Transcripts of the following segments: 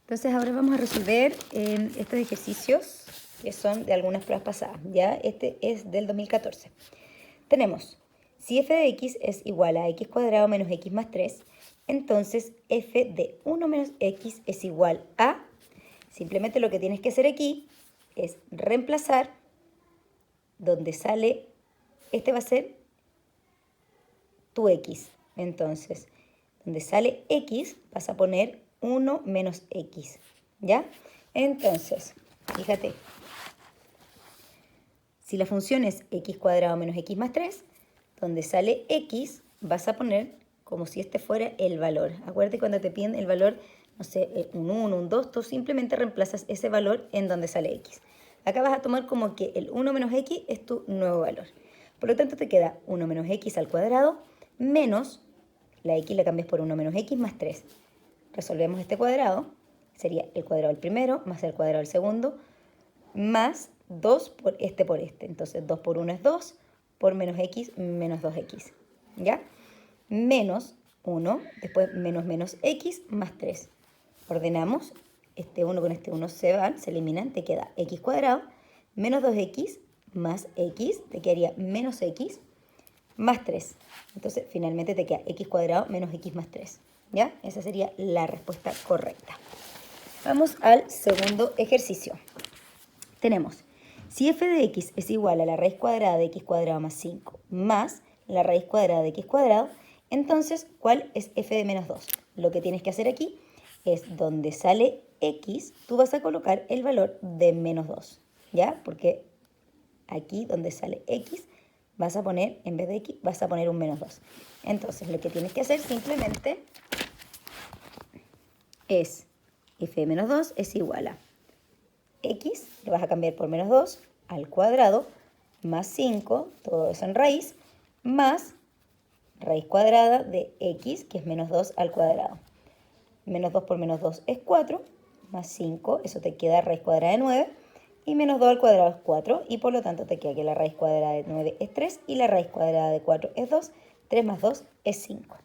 Entonces ahora vamos a resolver estos ejercicios que son de algunas pruebas pasadas. ¿Ya? Este es del 2014. Tenemos, si f de x es igual a x cuadrado menos x más 3, entonces f de 1 menos x es igual a... Simplemente lo que tienes que hacer aquí es reemplazar donde sale, este va a ser tu x. Entonces, donde sale x vas a poner 1 menos x, ¿ya? Entonces, fíjate, si la función es x cuadrado menos x más 3, donde sale x vas a poner como si este fuera el valor. Acuérdate cuando te piden el valor, no sé, un 1, un 2, tú simplemente reemplazas ese valor en donde sale x. Acá vas a tomar como que el 1 menos x es tu nuevo valor. Por lo tanto te queda 1 menos x al cuadrado menos, la x la cambias por 1 menos x más 3. Resolvemos este cuadrado, sería el cuadrado del primero más el cuadrado del segundo, más 2 por este. Entonces 2 por 1 es 2, por menos x, menos 2x. ¿Ya? Menos 1, después menos menos x más 3. Ordenamos, este 1 con este 1 se van, se eliminan, te queda x cuadrado menos 2x más x, te quedaría menos x más 3. Entonces finalmente te queda x cuadrado menos x más 3. ¿Ya? Esa sería la respuesta correcta. Vamos al segundo ejercicio. Tenemos, si f de x es igual a la raíz cuadrada de x cuadrado más 5 más la raíz cuadrada de x cuadrado, entonces, ¿cuál es f de menos 2? Lo que tienes que hacer aquí es donde sale x, tú vas a colocar el valor de menos 2, ¿ya? Porque aquí donde sale x, vas a poner, en vez de x, vas a poner un menos 2. Entonces, lo que tienes que hacer simplemente es f de menos 2 es igual a x, lo vas a cambiar por menos 2 al cuadrado, más 5, todo eso en raíz, más raíz cuadrada de x, que es menos 2 al cuadrado. Menos 2 por menos 2 es 4, más 5, eso te queda raíz cuadrada de 9, y menos 2 al cuadrado es 4, y por lo tanto te queda que la raíz cuadrada de 9 es 3, y la raíz cuadrada de 4 es 2, 3 más 2 es 5.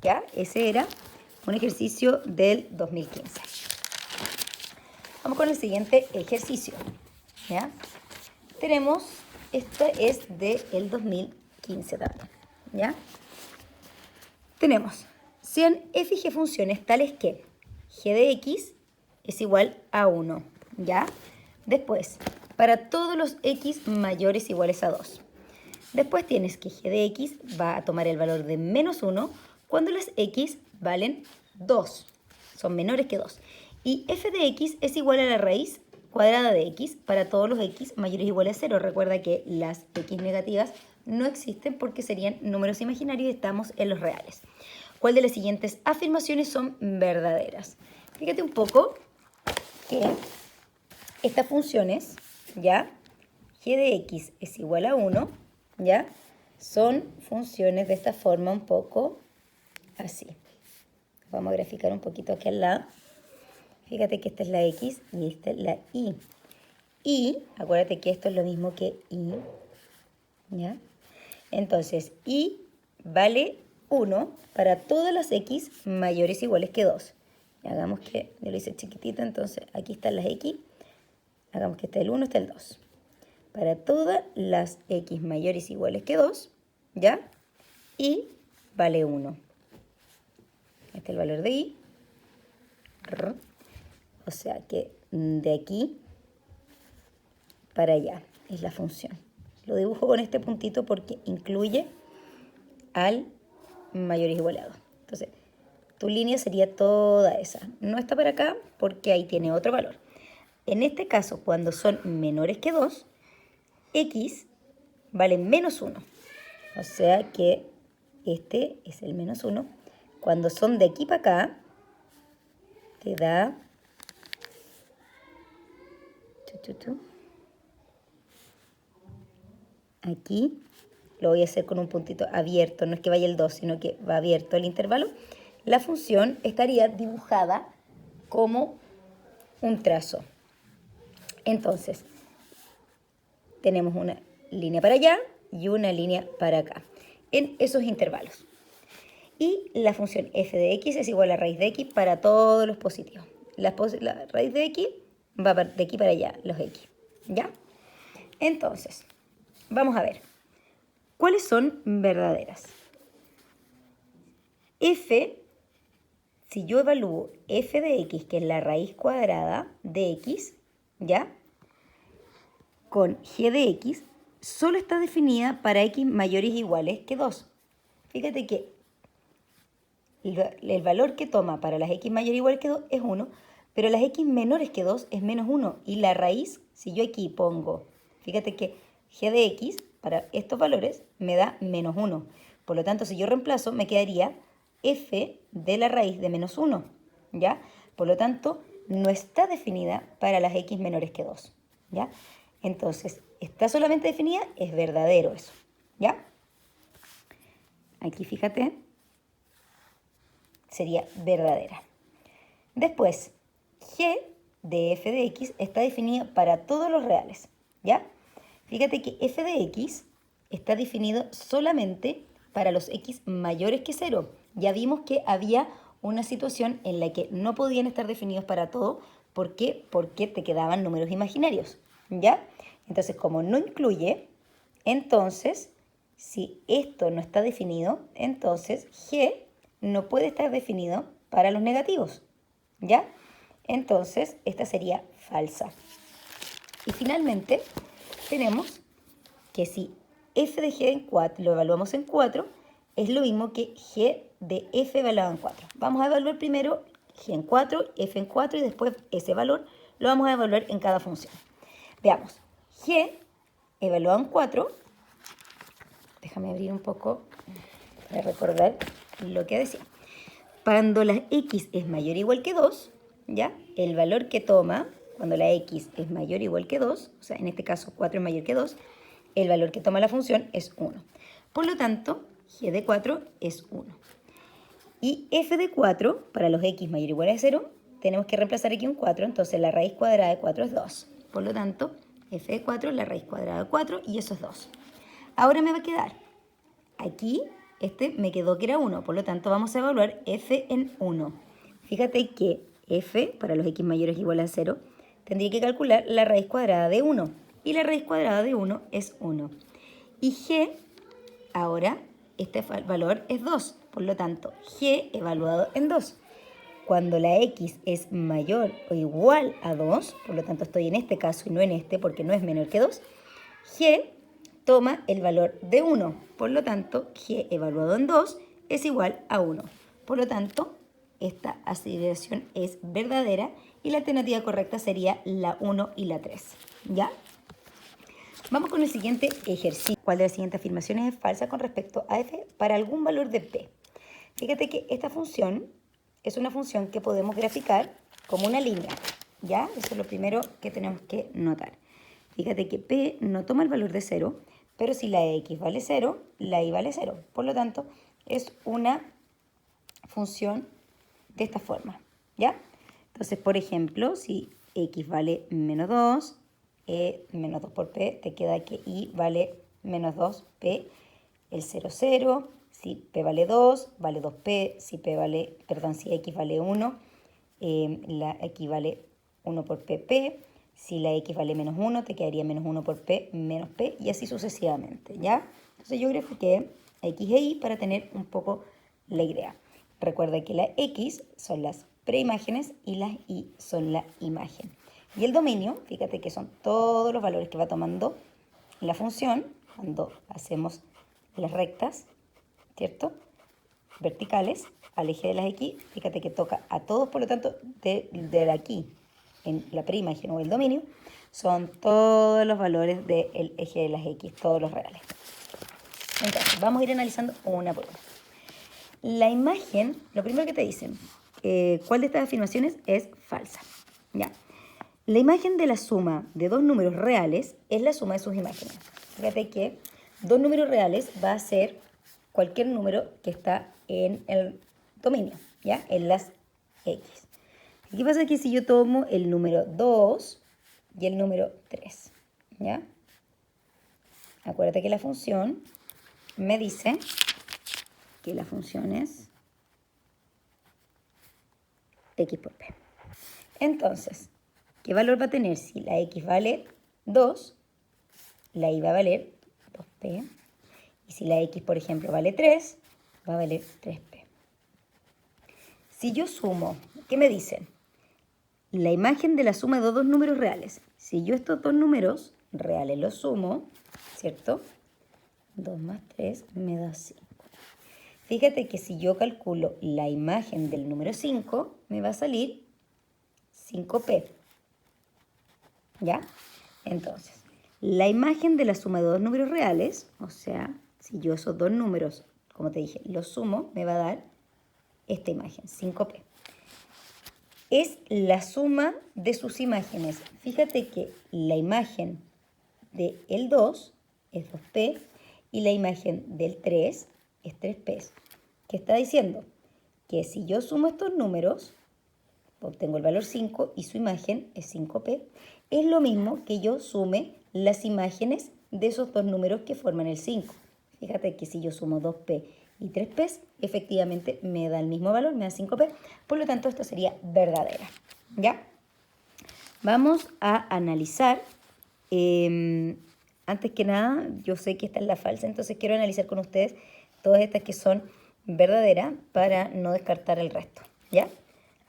¿Ya? Ese era un ejercicio del 2015. Vamos con el siguiente ejercicio. ¿Ya? Tenemos, este es del 2015 también. ¿Ya? Tenemos, sean f y g funciones tales que g de x es igual a 1. ¿Ya? Después, para todos los x mayores iguales a 2. Después tienes que g de x va a tomar el valor de menos 1 cuando las x valen 2. Son menores que 2. Y f de x es igual a la raíz cuadrada de x para todos los x mayores o iguales a 0. Recuerda que las x negativas no existen porque serían números imaginarios y estamos en los reales. ¿Cuál de las siguientes afirmaciones son verdaderas? Fíjate un poco que estas funciones, ¿ya? G de x es igual a 1, ¿ya? Son funciones de esta forma un poco así. Vamos a graficar un poquito aquí al lado. Fíjate que esta es la x y esta es la y. Y, acuérdate que esto es lo mismo que y, ¿ya? Entonces, y vale 1 para todas las x mayores o iguales que 2. Hagamos que, yo lo hice chiquitito, entonces aquí están las x. Hagamos que este es el 1, este es el 2. Para todas las x mayores o iguales que 2, ¿ya? Y vale 1. Este es el valor de y. O sea que de aquí para allá es la función. Lo dibujo con este puntito porque incluye al mayor o igual a 2. Entonces, tu línea sería toda esa. No está para acá porque ahí tiene otro valor. En este caso, cuando son menores que 2, x vale menos 1. O sea que este es el menos 1. Cuando son de aquí para acá, te da... Aquí lo voy a hacer con un puntito abierto, no es que vaya el 2, sino que va abierto el intervalo. La función estaría dibujada como un trazo. Entonces, tenemos una línea para allá y una línea para acá, en esos intervalos. Y la función f de x es igual a raíz de x para todos los positivos. la raíz de x va de aquí para allá, los x, ¿ya? Entonces, vamos a ver. ¿Cuáles son verdaderas? F, si yo evalúo f de x, que es la raíz cuadrada de x, ¿ya? Con g de x, solo está definida para x mayores o iguales que 2. Fíjate que el valor que toma para las x mayores o iguales que 2 es 1, pero las x menores que 2 es menos 1. Y la raíz, si yo aquí pongo, fíjate que g de x para estos valores me da menos 1. Por lo tanto, si yo reemplazo, me quedaría f de la raíz de menos 1, ¿ya? Por lo tanto, no está definida para las x menores que 2, ¿ya? Entonces, está solamente definida, es verdadero eso, ¿ya? Aquí fíjate, sería verdadera. Después, g de f de x está definida para todos los reales, ¿ya? Fíjate que f de x está definido solamente para los x mayores que 0. Ya vimos que había una situación en la que no podían estar definidos para todo. ¿Por qué? Porque te quedaban números imaginarios, ¿ya? Entonces, como no incluye, entonces, si esto no está definido, entonces g no puede estar definido para los negativos, ¿ya? Entonces, esta sería falsa. Y finalmente, tenemos que si f de g en 4 lo evaluamos en 4, es lo mismo que g de f evaluado en 4. Vamos a evaluar primero g en 4, f en 4 y después ese valor lo vamos a evaluar en cada función. Veamos, g evaluado en 4, déjame abrir un poco para recordar lo que decía. Cuando la x es mayor o igual que 2, ¿ya? El valor que toma cuando la x es mayor o igual que 2, o sea, en este caso 4 es mayor que 2, el valor que toma la función es 1. Por lo tanto, g de 4 es 1. Y f de 4, para los x mayor o igual a 0, tenemos que reemplazar aquí un 4, entonces la raíz cuadrada de 4 es 2. Por lo tanto, f de 4 es la raíz cuadrada de 4 y eso es 2. Ahora me va a quedar, aquí me quedó que era 1, por lo tanto vamos a evaluar f en 1. Fíjate que f, para los x mayores o iguales a 0, tendría que calcular la raíz cuadrada de 1. Y la raíz cuadrada de 1 es 1. Y g, ahora, este valor es 2. Por lo tanto, g evaluado en 2. Cuando la x es mayor o igual a 2, por lo tanto estoy en este caso y no en este porque no es menor que 2, g toma el valor de 1. Por lo tanto, g evaluado en 2 es igual a 1. Por lo tanto, esta aseveración es verdadera y la alternativa correcta sería la 1 y la 3. ¿Ya? Vamos con el siguiente ejercicio. ¿Cuál de las siguientes afirmaciones es falsa con respecto a f para algún valor de p? Fíjate que esta función es una función que podemos graficar como una línea, ¿ya? Eso es lo primero que tenemos que notar. Fíjate que p no toma el valor de 0, pero si la x vale 0, la y vale 0. Por lo tanto, es una función de esta forma, ¿ya? Entonces, por ejemplo, si x vale menos 2, menos 2 por p, te queda que y vale menos 2p, el 0, 0. Si p vale 2, vale 2p. Si si x vale 1, la x vale 1 por pp. Si la x vale menos 1, te quedaría menos 1 por p menos p y así sucesivamente, ¿ya? Entonces yo grafiqué x e y para tener un poco la idea. Recuerda que la x son las preimágenes y las y son la imagen. Y el dominio, fíjate que son todos los valores que va tomando la función cuando hacemos las rectas, ¿cierto? Verticales al eje de las x, fíjate que toca a todos, por lo tanto, de aquí en la preimagen o el dominio, son todos los valores del eje de las x, todos los reales. Entonces, vamos a ir analizando una por una. La imagen, lo primero que te dicen, ¿cuál de estas afirmaciones es falsa? ¿Ya? La imagen de la suma de dos números reales es la suma de sus imágenes. Fíjate que dos números reales va a ser cualquier número que está en el dominio, ¿ya? En las x. ¿Qué pasa aquí si yo tomo el número 2 y el número 3? ¿Ya? Acuérdate que la función me dice que la función es x por p. Entonces, ¿qué valor va a tener? Si la x vale 2, la y va a valer 2p. Y si la x, por ejemplo, vale 3, va a valer 3p. Si yo sumo, ¿qué me dicen? La imagen de la suma de dos números reales. Si yo estos dos números reales los sumo, ¿cierto? 2 más 3 me da 5. Fíjate que si yo calculo la imagen del número 5, me va a salir 5p. ¿Ya? Entonces, la imagen de la suma de dos números reales, o sea, si yo esos dos números, como te dije, los sumo, me va a dar esta imagen, 5p. Es la suma de sus imágenes. Fíjate que la imagen del 2 es 2p y la imagen del 3 es 3p. ¿Qué está diciendo? Que si yo sumo estos números, obtengo el valor 5 y su imagen es 5p. Es lo mismo que yo sume las imágenes de esos dos números que forman el 5. Fíjate que si yo sumo 2p y 3p, efectivamente me da el mismo valor, me da 5p. Por lo tanto, esto sería verdadera. ¿Ya? Vamos a analizar. Antes que nada, yo sé que esta es la falsa, entonces quiero analizar con ustedes todas estas que son verdaderas para no descartar el resto. ¿Ya?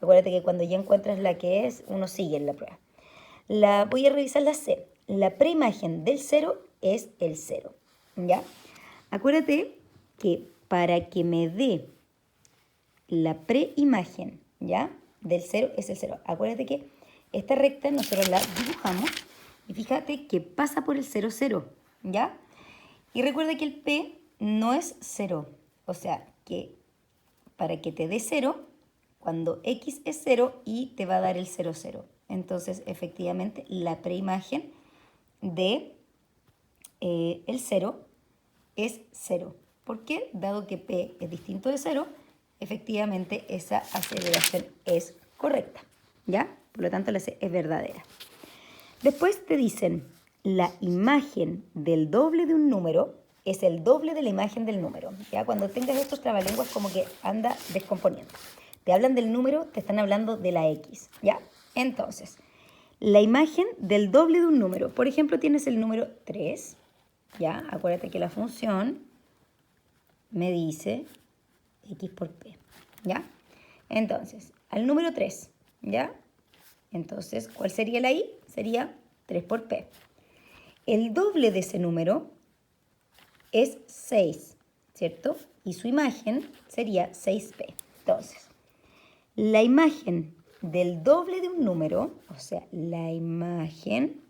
Acuérdate que cuando ya encuentras la que es, uno sigue en la prueba. Voy a revisar la C. La preimagen del 0 es el 0. ¿Ya? Acuérdate que para que me dé la preimagen, ¿ya? Del 0 es el 0. Acuérdate que esta recta nosotros la dibujamos y fíjate que pasa por el 0, 0, ¿ya? Y recuerda que el P no es 0. O sea, que para que te dé 0, cuando X es 0 y te va a dar el 0, 0. Entonces, efectivamente, la preimagen de el 0 es 0. ¿Por qué? Dado que P es distinto de 0, efectivamente esa aceleración es correcta. ¿Ya? Por lo tanto, la C es verdadera. Después te dicen, la imagen del doble de un número es el doble de la imagen del número. ¿Ya? Cuando tengas estos trabalenguas, como que anda descomponiendo. Te hablan del número, te están hablando de la X. ¿Ya? Entonces, la imagen del doble de un número. Por ejemplo, tienes el número 3. ¿Ya? Acuérdate que la función me dice X por P. ¿Ya? Entonces, al número 3. ¿Ya? Entonces, ¿cuál sería la I? Sería 3 por P. El doble de ese número es 6, ¿cierto? Y su imagen sería 6P. Entonces, la imagen del doble de un número, o sea, la imagen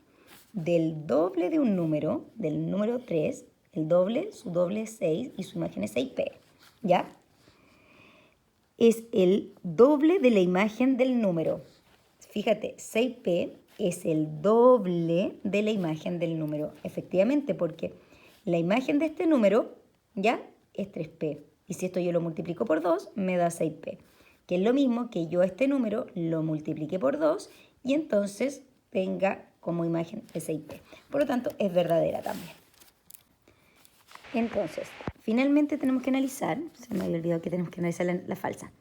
del doble de un número, del número 3, el doble, su doble es 6 y su imagen es 6P, ¿ya? Es el doble de la imagen del número. Fíjate, 6P es el doble de la imagen del número, efectivamente, porque la imagen de este número, ¿ya? Es 3P. Y si esto yo lo multiplico por 2, me da 6P. Que es lo mismo que yo este número lo multiplique por 2 y entonces tenga como imagen el 6P. Por lo tanto, es verdadera también. Entonces, finalmente tenemos que analizar, se me había olvidado que tenemos que analizar la falsa.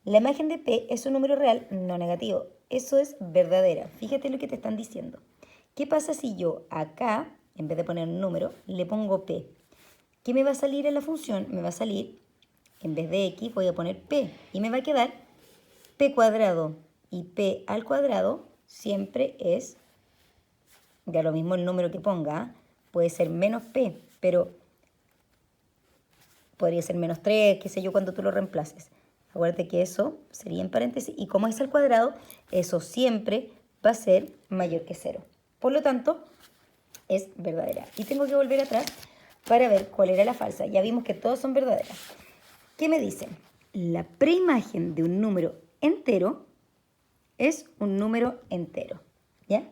La imagen de P es un número real no negativo. Eso es verdadera. Fíjate lo que te están diciendo. ¿Qué pasa si yo acá, en vez de poner un número, le pongo P? ¿Qué me va a salir en la función? Me va a salir, en vez de X, voy a poner P. Y me va a quedar P cuadrado. Y P al cuadrado siempre es, ya lo mismo el número que ponga, puede ser menos P, pero podría ser menos 3, qué sé yo, cuando tú lo reemplaces. Acuérdate que eso sería en paréntesis y como es al cuadrado, eso siempre va a ser mayor que 0. Por lo tanto, es verdadera. Y tengo que volver atrás para ver cuál era la falsa. Ya vimos que todas son verdaderas. ¿Qué me dicen? La preimagen de un número entero es un número entero. ¿Ya?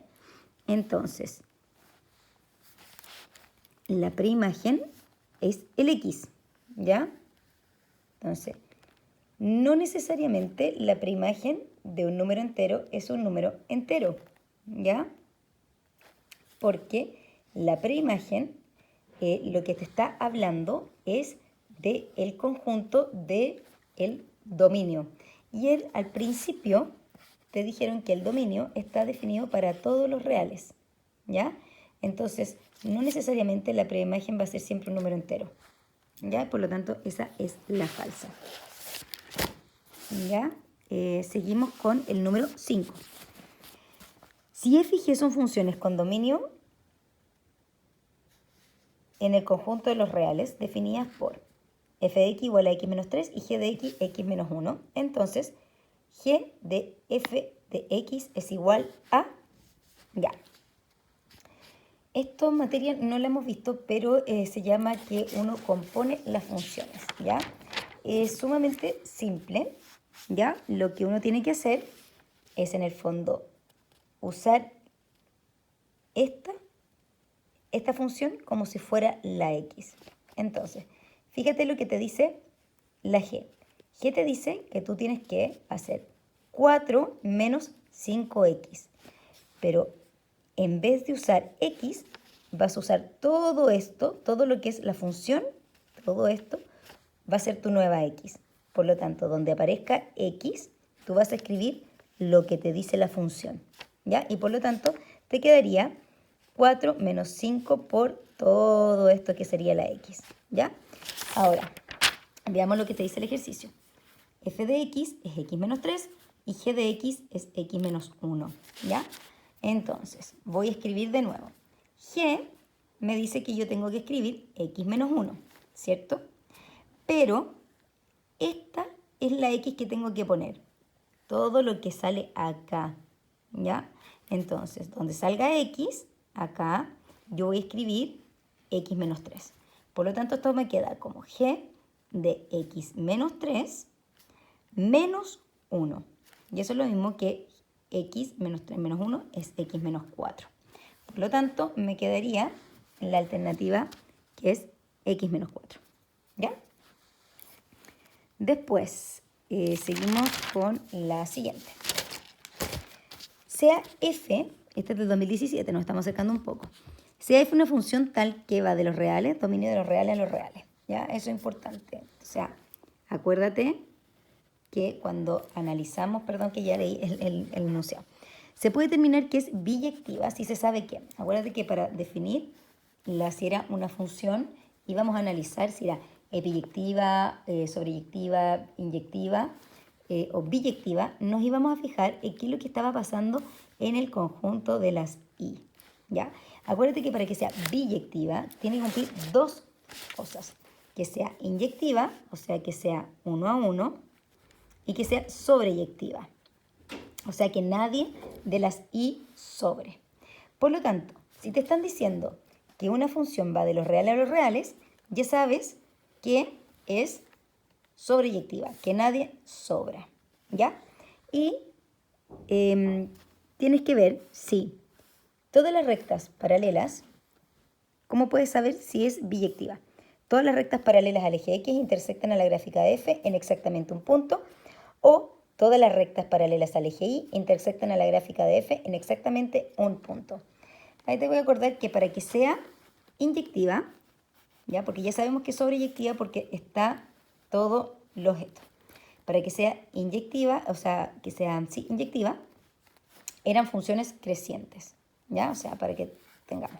Entonces, la preimagen es el X. ¿Ya? Entonces, no necesariamente la preimagen de un número entero es un número entero, ¿ya? Porque la preimagen lo que te está hablando es del conjunto del dominio. Y él al principio te dijeron que el dominio está definido para todos los reales, ¿ya? Entonces, no necesariamente la preimagen va a ser siempre un número entero, ¿ya? Por lo tanto, esa es la falsa. ¿Ya? Seguimos con el número 5. Si f y g son funciones con dominio en el conjunto de los reales definidas por f de x igual a x menos 3 y g de x, x menos 1, entonces g de f de x es igual a... Ya. Esto en materia no lo hemos visto, pero se llama que uno compone las funciones, ¿ya? Es sumamente simple, ¿ya? Lo que uno tiene que hacer es, en el fondo, usar esta función como si fuera la x. Entonces, fíjate lo que te dice la g. G te dice que tú tienes que hacer 4 menos 5x, pero en vez de usar x, vas a usar todo esto, todo lo que es la función, todo esto va a ser tu nueva x. Por lo tanto, donde aparezca x, tú vas a escribir lo que te dice la función, ¿ya? Y por lo tanto, te quedaría 4 menos 5 por todo esto que sería la x, ¿ya? Ahora, veamos lo que te dice el ejercicio. F de x es x menos 3 y g de x es x menos 1, ¿ya? Entonces, voy a escribir de nuevo. G me dice que yo tengo que escribir x menos 1, ¿cierto? Pero esta es la x que tengo que poner. Todo lo que sale acá, ¿ya? Entonces, donde salga x, acá, yo voy a escribir x menos 3. Por lo tanto, esto me queda como g de x menos 3 menos 1. Y eso es lo mismo que x menos 3 menos 1 es x menos 4. Por lo tanto, me quedaría la alternativa que es x menos 4. ¿Ya? Después, seguimos con la siguiente. Sea f, este es del 2017, nos estamos acercando un poco. Sea f una función tal que va de los reales, dominio de los reales a los reales. ¿Ya? Eso es importante. O sea, acuérdate que cuando analizamos, perdón que ya leí el enunciado, se puede determinar que es biyectiva si se sabe que. Acuérdate que para definir si era una función íbamos a analizar si era epiyectiva, sobreyectiva, inyectiva o biyectiva. Nos íbamos a fijar en qué es lo que estaba pasando en el conjunto de las i, ¿ya? Acuérdate que para que sea biyectiva tiene que cumplir dos cosas. Que sea inyectiva, o sea que sea 1 a 1, y que sea sobreyectiva. O sea que nadie de las i sobre. Por lo tanto, si te están diciendo que una función va de los reales a los reales, ya sabes que es sobreyectiva, que nadie sobra, ¿ya? Y tienes que ver si todas las rectas paralelas, ¿cómo puedes saber si es biyectiva? Todas las rectas paralelas al eje X intersectan a la gráfica de F en exactamente un punto, o todas las rectas paralelas al eje Y intersectan a la gráfica de F en exactamente un punto. Ahí te voy a acordar que para que sea inyectiva, ¿ya? Porque ya sabemos que es sobreyectiva porque está todo lo objeto. Para que sea inyectiva, o sea, que sea inyectiva, eran funciones crecientes, ¿ya? O sea, para que tengamos.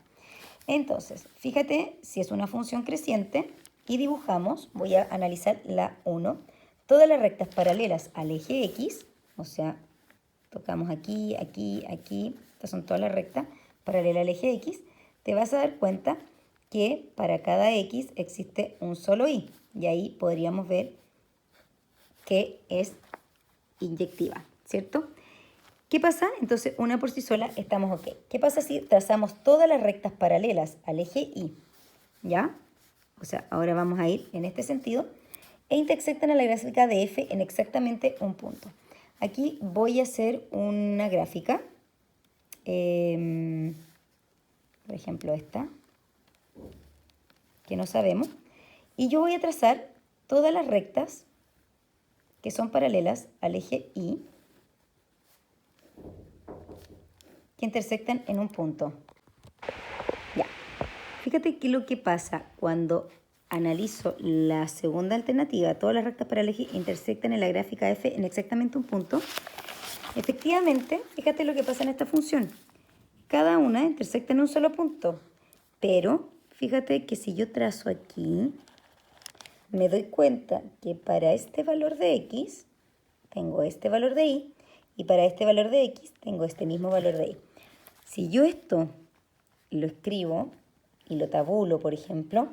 Entonces, fíjate si es una función creciente y dibujamos, voy a analizar la 1, todas las rectas paralelas al eje X, o sea, tocamos aquí, aquí, aquí, estas son todas las rectas paralelas al eje X, te vas a dar cuenta que para cada X existe un solo Y, y ahí podríamos ver que es inyectiva, ¿cierto? ¿Qué pasa? Entonces, una por sí sola estamos ok. ¿Qué pasa si trazamos todas las rectas paralelas al eje Y? ¿Ya? O sea, ahora vamos a ir en este sentido e intersectan a la gráfica de F en exactamente un punto. Aquí voy a hacer una gráfica, por ejemplo esta, que no sabemos, y yo voy a trazar todas las rectas que son paralelas al eje Y, que intersectan en un punto. Ya. Fíjate que lo que pasa cuando analizo la segunda alternativa, todas las rectas paralelas intersectan en la gráfica F en exactamente un punto. Efectivamente, fíjate lo que pasa en esta función. Cada una intersecta en un solo punto. Pero fíjate que si yo trazo aquí, me doy cuenta que para este valor de x, tengo este valor de y, y para este valor de x, tengo este mismo valor de y. Si yo esto lo escribo y lo tabulo, por ejemplo,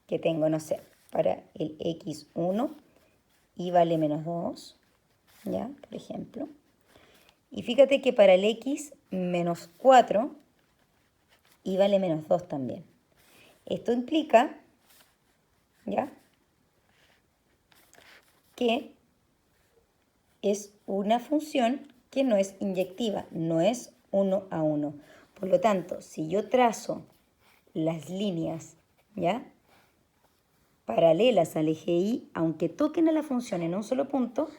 que tengo, no sé, para el x1, y vale menos 2, ¿ya? Por ejemplo. Y fíjate que para el x menos 4, y vale menos 2 también. Esto implica, ¿ya?, que es una función que no es inyectiva, no es 1 a 1. Por lo tanto, si yo trazo las líneas, ¿ya?, paralelas al eje Y, aunque toquen a la función en un solo punto,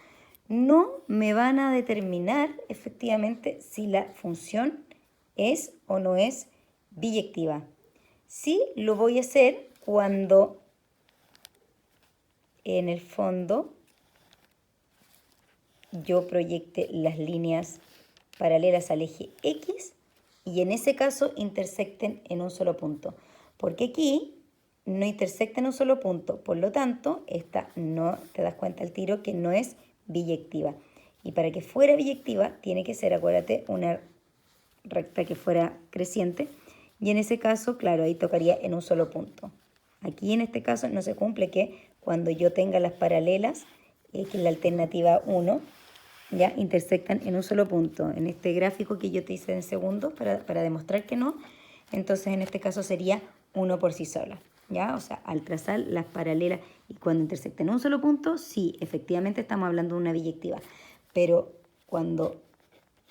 no me van a determinar efectivamente si la función es o no es biyectiva. Sí lo voy a hacer cuando en el fondo yo proyecte las líneas paralelas al eje X y en ese caso intersecten en un solo punto. Porque aquí no intersecta en un solo punto, por lo tanto, esta no te das cuenta al tiro que no es biyectiva. Y para que fuera biyectiva tiene que ser, acuérdate, una recta que fuera creciente. Y en ese caso, claro, ahí tocaría en un solo punto. Aquí en este caso no se cumple que cuando yo tenga las paralelas, que es la alternativa 1, ya intersectan en un solo punto. En este gráfico que yo te hice en segundos para demostrar que no, entonces en este caso sería 1 por sí sola. ¿Ya? O sea, al trazar las paralelas y cuando intersecten en un solo punto, sí, efectivamente estamos hablando de una biyectiva. Pero cuando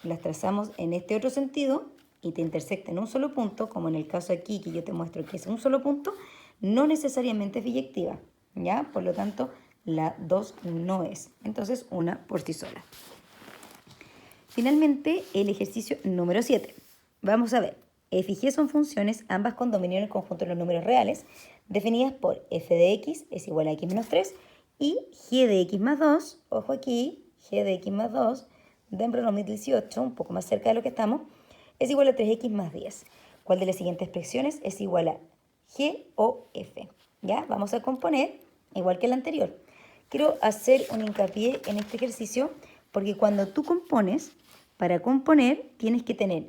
las trazamos en este otro sentido y te intersectan en un solo punto, como en el caso aquí que yo te muestro que es un solo punto, no necesariamente es biyectiva, ¿ya? Por lo tanto, la 2 no es. Entonces, una por sí sola. Finalmente, el ejercicio número 7. Vamos a ver. F y G son funciones, ambas con dominio en el conjunto de los números reales, definidas por f de x es igual a x menos 3 y g de x más 2, ojo aquí, g de x más 2, de en 2018, un poco más cerca de lo que estamos, es igual a 3x más 10. ¿Cuál de las siguientes expresiones es igual a g o f? ¿Ya? Vamos a componer igual que el anterior. Quiero hacer un hincapié en este ejercicio porque cuando tú compones, para componer tienes que tener,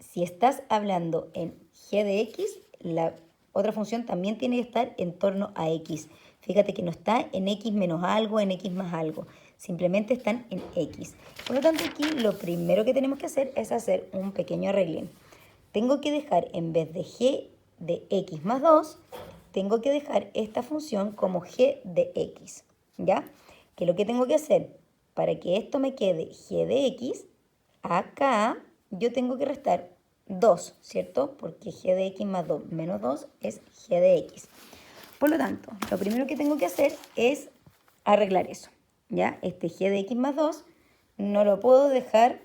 si estás hablando en g de x, la otra función también tiene que estar en torno a x. Fíjate que no está en x menos algo, en x más algo. Simplemente están en x. Por lo tanto, aquí lo primero que tenemos que hacer es hacer un pequeño arreglín. Tengo que dejar, en vez de g de x más 2, tengo que dejar esta función como g de x. ¿Ya? ¿Qué es lo que tengo que hacer? Para que esto me quede g de x, acá yo tengo que restar 2, ¿cierto? Porque g de x más 2 menos 2 es g de x. Por lo tanto, lo primero que tengo que hacer es arreglar eso, ¿ya? Este g de x más 2 no lo puedo dejar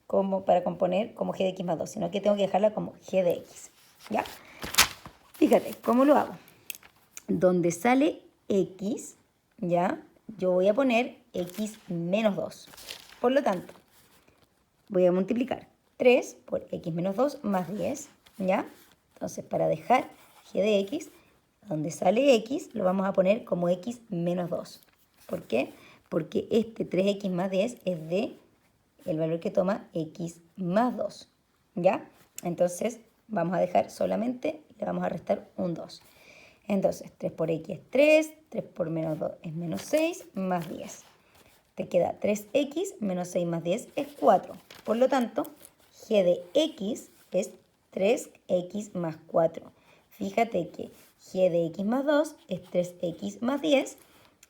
como para componer como g de x más 2, sino que tengo que dejarla como g de x, ¿ya? Fíjate, ¿cómo lo hago? Donde sale x, ¿ya? Yo voy a poner x menos 2. Por lo tanto, voy a multiplicar 3 por x menos 2 más 10, ¿ya? Entonces, para dejar g de x, donde sale x, lo vamos a poner como x menos 2. ¿Por qué? Porque este 3x más 10 es de el valor que toma x más 2, ¿ya? Entonces, vamos a dejar solamente, le vamos a restar un 2. Entonces, 3 por x es 3, 3 por menos 2 es menos 6, más 10. Te queda 3x menos 6 más 10 es 4. Por lo tanto, g de x es 3x más 4. Fíjate que g de x más 2 es 3x más 10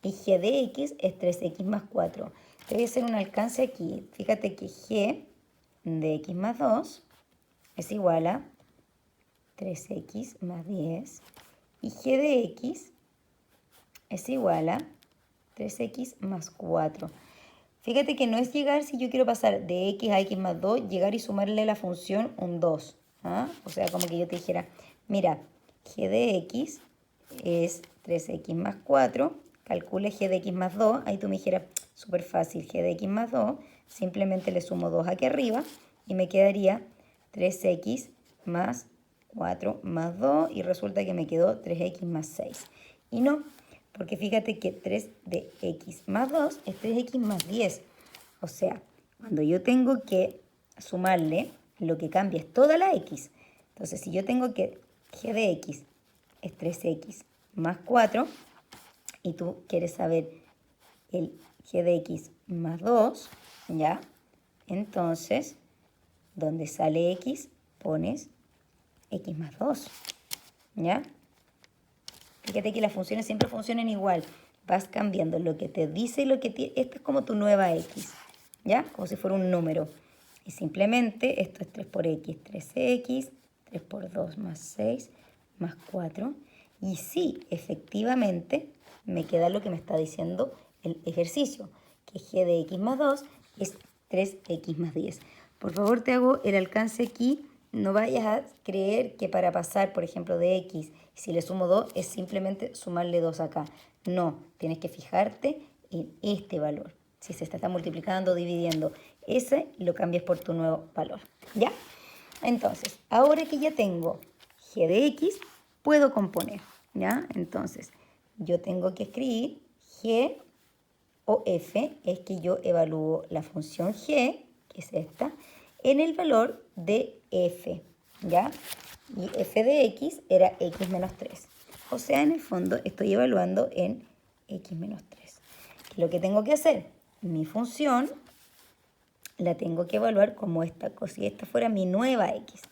y g de x es 3x más 4. Te voy a hacer un alcance aquí. Fíjate que g de x más 2 es igual a 3x más 10 y g de x es igual a 3x más 4. Fíjate que no es llegar, si yo quiero pasar de x a x más 2, llegar y sumarle a la función un 2. ¿Ah? O sea, como que yo te dijera, mira, g de x es 3x más 4, calcule g de x más 2, ahí tú me dijeras, súper fácil, g de x más 2 simplemente le sumo 2 aquí arriba y me quedaría 3x más 4 más 2 y resulta que me quedó 3x más 6. Y no, porque fíjate que 3 de x más 2 es 3x más 10. O sea, cuando yo tengo que sumarle, lo que cambia es toda la x. Entonces, si yo tengo que g de x es 3x más 4 y tú quieres saber el g de x más 2, ¿ya? Entonces, donde sale x, pones x más 2, ¿ya? Fíjate que las funciones siempre funcionan igual. Vas cambiando lo que te dice y lo que te... Esta es como tu nueva x, ¿ya? Como si fuera un número. Y simplemente esto es 3 por x, 13x, 3 por 2 más 6, más 4. Y sí, efectivamente, me queda lo que me está diciendo el ejercicio, que g de x más 2 es 3x más 10. Por favor, te hago el alcance aquí. No vayas a creer que para pasar, por ejemplo, de x, si le sumo 2, es simplemente sumarle 2 acá. No, tienes que fijarte en este valor. Si se está multiplicando o dividiendo, ese lo cambias por tu nuevo valor, ¿ya? Entonces, ahora que ya tengo g de x, puedo componer, ¿ya? Entonces, yo tengo que escribir g o f, es que yo evalúo la función g, que es esta, en el valor de f, ¿ya? Y f de x era x menos 3. O sea, en el fondo estoy evaluando en x menos 3. Lo que tengo que hacer, mi función la tengo que evaluar como esta, como si esta fuera mi nueva x.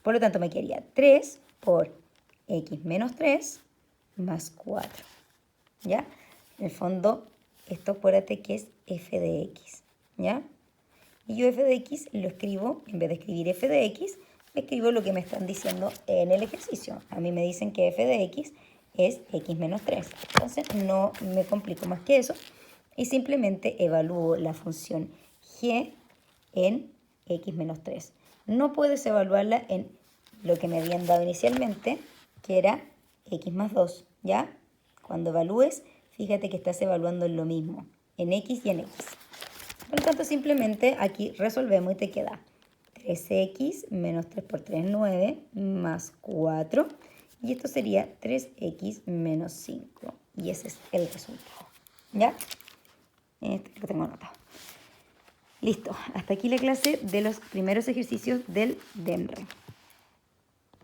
Por lo tanto, me quedaría 3 por x menos 3 más 4, ¿ya? En el fondo, esto acuérdate que es f de x, ¿ya? Y yo f de x lo escribo, en vez de escribir f de x, escribo lo que me están diciendo en el ejercicio. A mí me dicen que f de x es x menos 3. Entonces no me complico más que eso y simplemente evalúo la función g en x menos 3. No puedes evaluarla en lo que me habían dado inicialmente, que era x más 2, ¿ya? Cuando evalúes, fíjate que estás evaluando en lo mismo, en x y en x. Por lo tanto, simplemente aquí resolvemos y te queda 3x menos 3 por 3, 9, más 4. Y esto sería 3x menos 5. Y ese es el resultado. ¿Ya? Lo tengo anotado. Listo. Hasta aquí la clase de los primeros ejercicios del DEMRE.